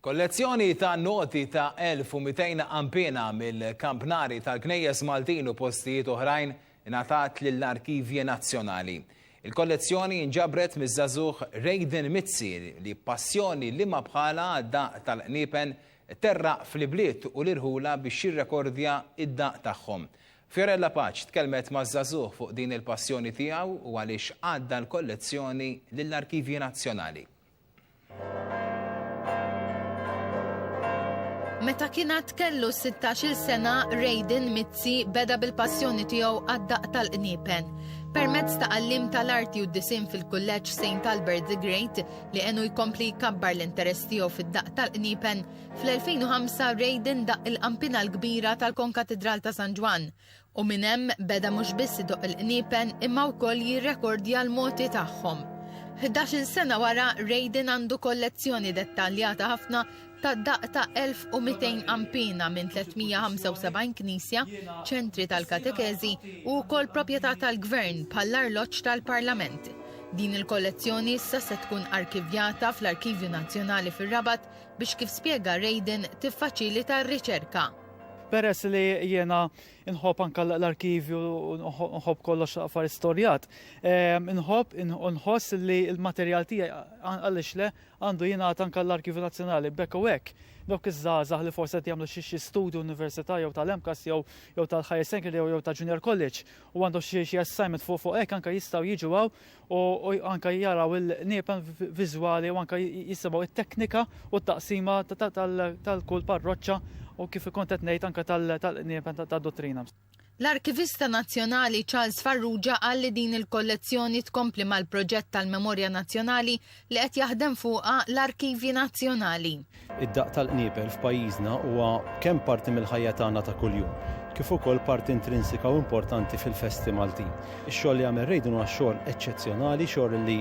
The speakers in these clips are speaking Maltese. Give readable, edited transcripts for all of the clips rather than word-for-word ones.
Kollezzjoni ta' noti ta' 1200 ampina mill-Kamp Nari tal-Knejjes Maltin u postijiet oħrajn ingħatat lill-Arkivji Nazzjonali. Il-kollezzjoni inġabret miż-żagħżugħ Rejdin Mizzi li passjoni li ma bħala għad-daq tal-qniepen terraq fl-ibliet u l-irħula biex jirrekordja id-daq tagħhom. Fiorella Paċ tkellmet maż-żagħżugħ fuq din il-passjoni tiegħu u għaliex għadda l-kollezzjoni lill-Arkivji Nazzjonali. Meta kienet kellu 16-il sena, Rejdin Mizzi beda bil-passjoni tiegħu għad-daq tal-qniepen. Permezz ta' għallim tal-arti u d-disim fil-kulleġġ St. Albert the Great li għenu jkompli jkabbar l-interess tiegħu fid-daq tal-qniepen, fl-2005 Rejdin daq il-qampina l-kbira tal-Konkatedral ta' San Ġwan u minn hemm beda mhux biss idoq il-qniepen imma wkoll jirrekordja l-moti tagħhom. 11 sena wara, Rejdin għandu kollezzjoni dettaljata ħafna ta' daq ta' 1200 ampina minn 375 knisja, ċentri tal-katekezi u wkoll proprjetà tal-gvern bħall-arloġġ tal-Parlament. Din il-kollezzjoni issa se tkun arkivjata fl-Arkivju Nazzjonali fir-Rabat biex kif spjega Rejdin tiffaċilita r-riċerka. Peress li jiena nħobb anke l-arkivju u nħobb kollox affar istorjat, nħoss li l-materjal tiegħi għaliex le għandu jingħata anke l-Arkivju Nazzjonali bekk u hekk. Dawk iż-żgħażagħ li forsi qed jagħmlu xi studju università jew tal-MCAS jew tal-Higher Secondary jew tal-Junior College u għandhom xi assignment fuq hekk anke jistgħu jiġu u anke jaraw il-qniepen viżwali u anke jisimgħu it-teknika u t-taqsima tal-kull parroċċa u kif ikun qed ngħid anke tal-qniepen tad-dottrina. L-Arkivista Nazzjonali Charles Farrugia qal li din il-kollezzjoni tkompli mal-proġett tal-Memorja Nazzjonali li qed jaħdem fuqha l-Arkivji Nazzjonali. Id-daq tal-qniepen f'pajjiżna huwa kemm parti mill-ħajja tagħna ta' kuljum, kif ukoll parti intrinsika u importanti fil-Festi Maltin. Ix-xogħol li għamel Rejdin huwa xogħol eċċezzjonali, xogħol li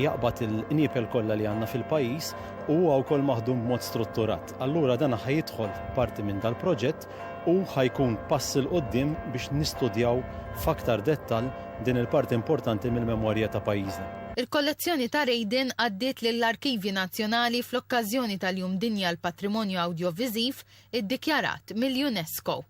jaqbad il-qniepen kollha li għandna fil-pajjiż u huwa wkoll maħdum b'mod strutturat. Allura dan ħajidħol parti minn dal-proġett u ħajkun pass il qoddim biex nistudjaw f'aktar dettall din il-parti importanti mill-memorja ta' pajjiżna. Il-kollezzjoni ta' Rejdin għaddiet lill-Arkivji Nazzjonali fl-okkażjoni tal-Jum Dinja l-Patrimonju Awdjoviżiv iddikjarat mill-UNESCO.